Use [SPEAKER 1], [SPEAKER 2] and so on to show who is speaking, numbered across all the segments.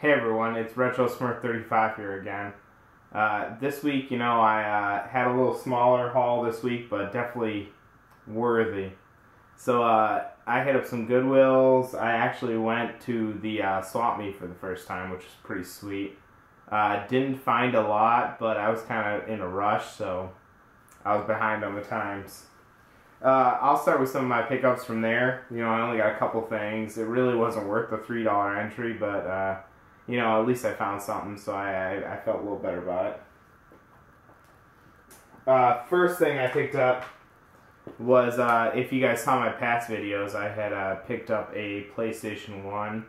[SPEAKER 1] Hey everyone, it's Retro Smurf 35 here again. This week, I had a little smaller haul this week, but definitely worthy. So I hit up some Goodwills. I actually went to the swap meet for the first time, which was pretty sweet. Didn't find a lot, but I was kind of in a rush, so I was behind on the times. I'll start with some of my pickups from there. I only got a couple things. It really wasn't worth the $3 entry, but at least I found something, so I felt a little better about it. First thing I picked up was, if you guys saw my past videos, I had picked up a PlayStation 1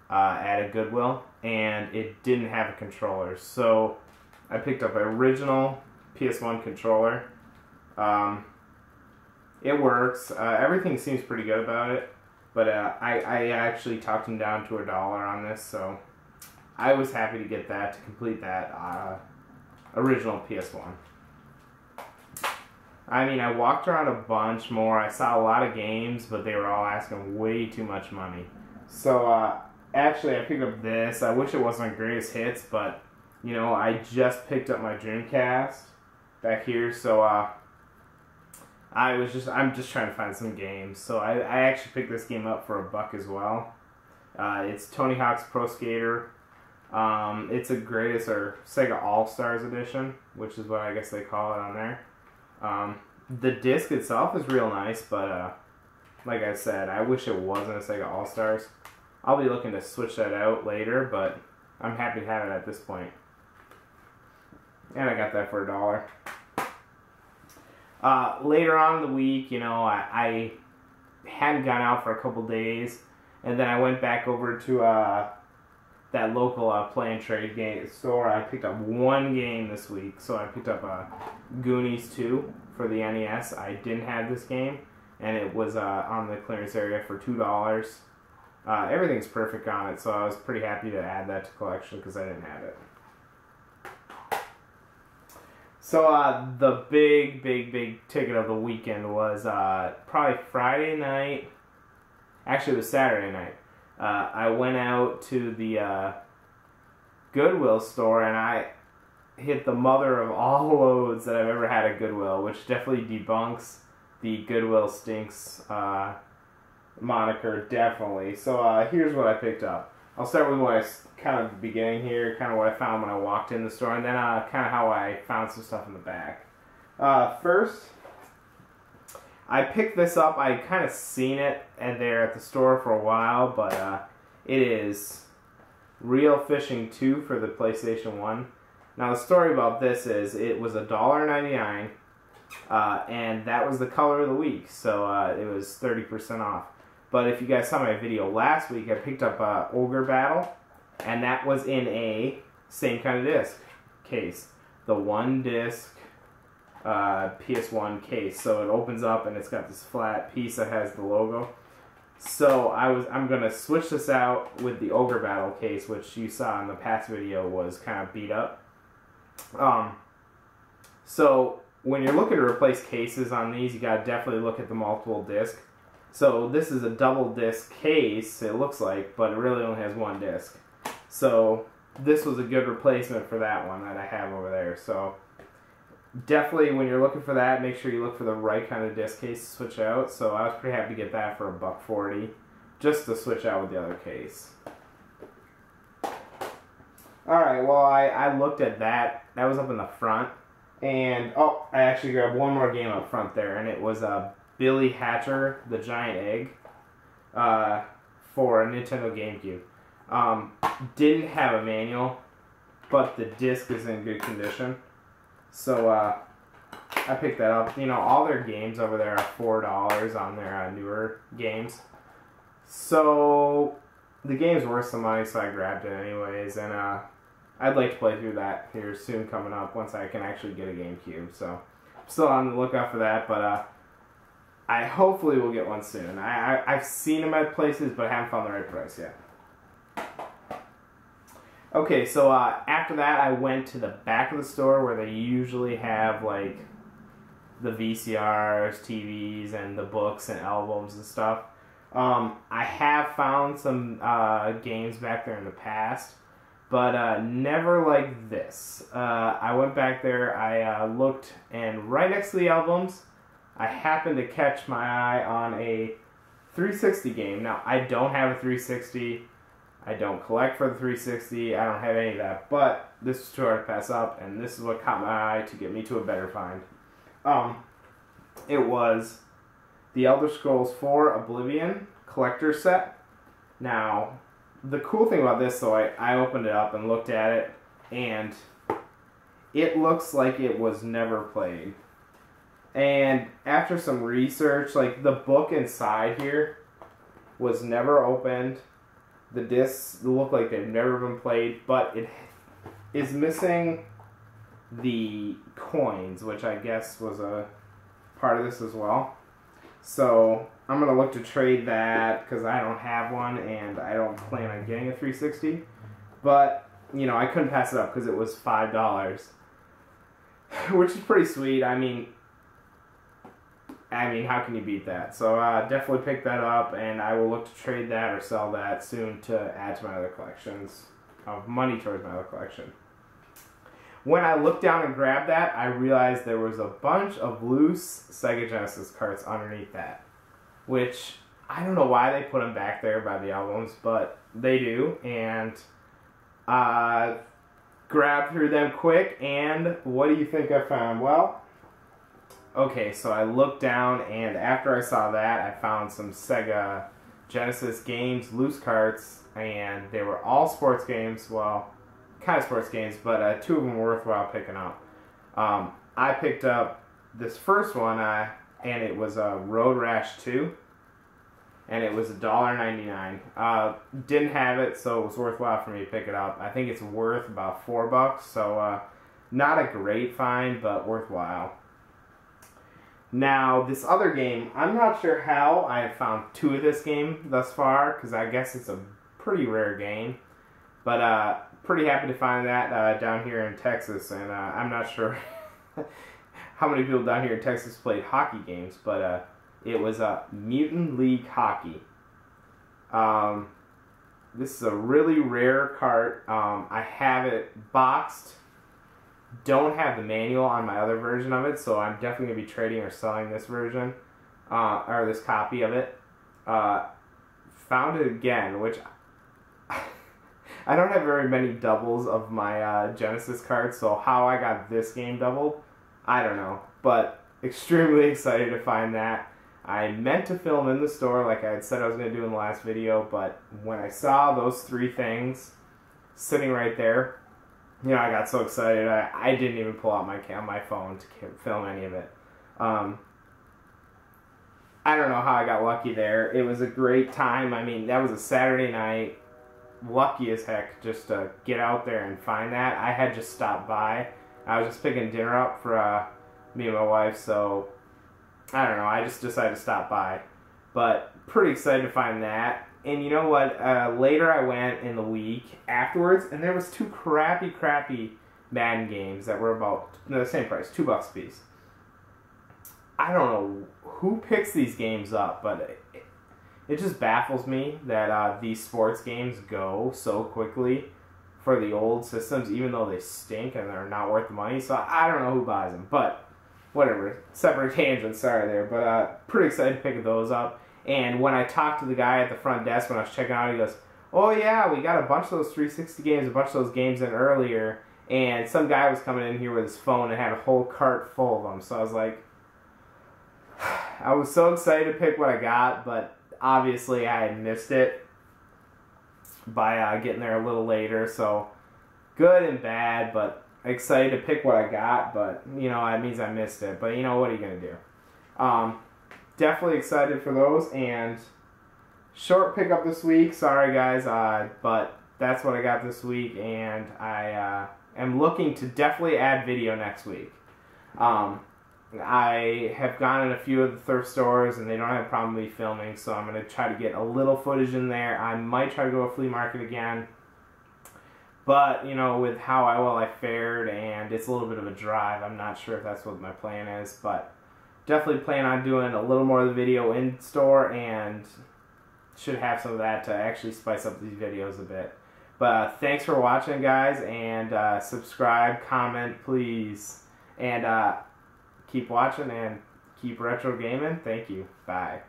[SPEAKER 1] at a Goodwill, and it didn't have a controller. So I picked up an original PS1 controller. It works. Everything seems pretty good about it, but I actually talked him down to $1 on this, so I was happy to get that to complete that original PS1. I mean, I walked around a bunch more. I saw a lot of games, but they were all asking way too much money. So actually, I picked up this. I wish it wasn't greatest hits, but I just picked up my Dreamcast back here, so I'm just trying to find some games. So I actually picked this game up for $1 as well. It's Tony Hawk's Pro Skater. It's a greatest or Sega All-Stars edition, which is what I guess they call it on there. The disc itself is real nice, but like I said, I wish it wasn't a Sega All-Stars. I'll be looking to switch that out later, but I'm happy to have it at this point. And I got that for $1. Later on in the week, I hadn't gone out for a couple days, and then I went back over to that local play and trade game store. I picked up one game this week, so I picked up Goonies 2 for the NES. I didn't have this game, and it was on the clearance area for $2. Everything's perfect on it, so I was pretty happy to add that to collection because I didn't have it. So the big ticket of the weekend was probably Friday night. Actually, it was Saturday night. I went out to the Goodwill store, and I hit the mother of all loads that I've ever had at Goodwill, which definitely debunks the Goodwill stinks moniker, definitely. So here's what I picked up. I'll start with what I kind of the beginning here, kind of what I found when I walked in the store, and then kind of how I found some stuff in the back. First, I picked this up. I kind of seen it there at the store for a while, but it is Real Fishing 2 for the PlayStation 1. Now the story about this is it was $1.99, and that was the color of the week, so it was 30% off. But if you guys saw my video last week, I picked up Ogre Battle, and that was in a same kind of disc case, the one disc PS1 case. So it opens up and it's got this flat piece that has the logo. So I'm gonna switch this out with the Ogre Battle case, which you saw in the past video was kind of beat up. So when you're looking to replace cases on these, you gotta definitely look at the multiple disc. So this is a double disc case, it looks like, but it really only has one disc. So this was a good replacement for that one that I have over there. So definitely when you're looking for that, make sure you look for the right kind of disc case to switch out. So I was pretty happy to get that for $1.40, just to switch out with the other case. Alright, well I looked at that. That was up in the front. And, oh, I actually grabbed one more game up front there, and it was Billy Hatcher, the Giant Egg, for a Nintendo GameCube. Didn't have a manual, but the disc is in good condition. So I picked that up. All their games over there are $4 on their newer games. So the game's worth some money, so I grabbed it anyways. And I'd like to play through that here soon coming up once I can actually get a GameCube. So I'm still on the lookout for that, but I hopefully will get one soon. I've seen them at places, but I haven't found the right price yet. Okay, so after that, I went to the back of the store where they usually have like the VCRs, TVs, and the books and albums and stuff. I have found some games back there in the past, but never like this. I went back there, I looked, and right next to the albums, I happened to catch my eye on a 360 game. Now, I don't have a 360. I don't collect for the 360. I don't have any of that. But this is too hard to pass up, and this is what caught my eye to get me to a better find. It was the Elder Scrolls 4 Oblivion collector's set. Now, the cool thing about this, though, I opened it up and looked at it, and it looks like it was never played. And after some research, like the book inside here was never opened. The discs look like they've never been played, but it is missing the coins, which I guess was a part of this as well. So I'm going to look to trade that because I don't have one and I don't plan on getting a 360. But, you know, I couldn't pass it up because it was $5, which is pretty sweet. I mean, how can you beat that? So definitely pick that up, and I will look to trade that or sell that soon to add to my other collections, of money towards my other collection. When I looked down and grabbed that, I realized there was a bunch of loose Sega Genesis carts underneath that, which I don't know why they put them back there by the albums, but they do, and grabbed through them quick, and what do you think I found? Well, okay, so I looked down, and after I saw that, I found some Sega Genesis games, loose carts, and they were all sports games. Well, kind of sports games, but two of them were worthwhile picking up. I picked up this first one, and it was Road Rash 2, and it was $1.99. Didn't have it, so it was worthwhile for me to pick it up. I think it's worth about $4, so not a great find, but worthwhile. Now, this other game, I'm not sure how I have found two of this game thus far, because I guess it's a pretty rare game. But pretty happy to find that down here in Texas, and I'm not sure how many people down here in Texas played hockey games, but it was Mutant League Hockey. This is a really rare cart. I have it boxed. Don't have the manual on my other version of it, so I'm definitely going to be trading or selling this version, or this copy of it. Found it again, which I don't have very many doubles of my Genesis cards, so how I got this game doubled, I don't know. But extremely excited to find that. I meant to film in the store like I had said I was going to do in the last video, but when I saw those three things sitting right there, you know, I got so excited, I didn't even pull out my phone to film any of it. I don't know how I got lucky there. It was a great time. I mean, that was a Saturday night. Lucky as heck just to get out there and find that. I had just stopped by. I was just picking dinner up for me and my wife, so I don't know. I just decided to stop by. But pretty excited to find that. And you know what? Later I went in the week afterwards, and there was two crappy Madden games that were about the same price, $2 a piece. I don't know who picks these games up, but it just baffles me that these sports games go so quickly for the old systems, even though they stink and they're not worth the money. So I don't know who buys them, but whatever. Separate tangents, sorry there. But pretty excited to pick those up. And when I talked to the guy at the front desk when I was checking out, he goes, "Oh yeah, we got a bunch of those 360 games, a bunch of those games in earlier." And some guy was coming in here with his phone and had a whole cart full of them. So I was like, I was so excited to pick what I got, but obviously I had missed it by getting there a little later. So good and bad, but excited to pick what I got. But, you know, that means I missed it. But, you know, what are you going to do? Definitely excited for those, and short pickup this week. Sorry guys, but that's what I got this week, and I am looking to definitely add video next week. I have gone in a few of the thrift stores, and they don't have a problem with me filming, so I'm going to try to get a little footage in there. I might try to go to a flea market again, but, you know, with how well I fared, and it's a little bit of a drive, I'm not sure if that's what my plan is, but definitely plan on doing a little more of the video in store, and should have some of that to actually spice up these videos a bit. thanks for watching, guys, and subscribe, comment, please, and keep watching and keep retro gaming. Thank you. Bye.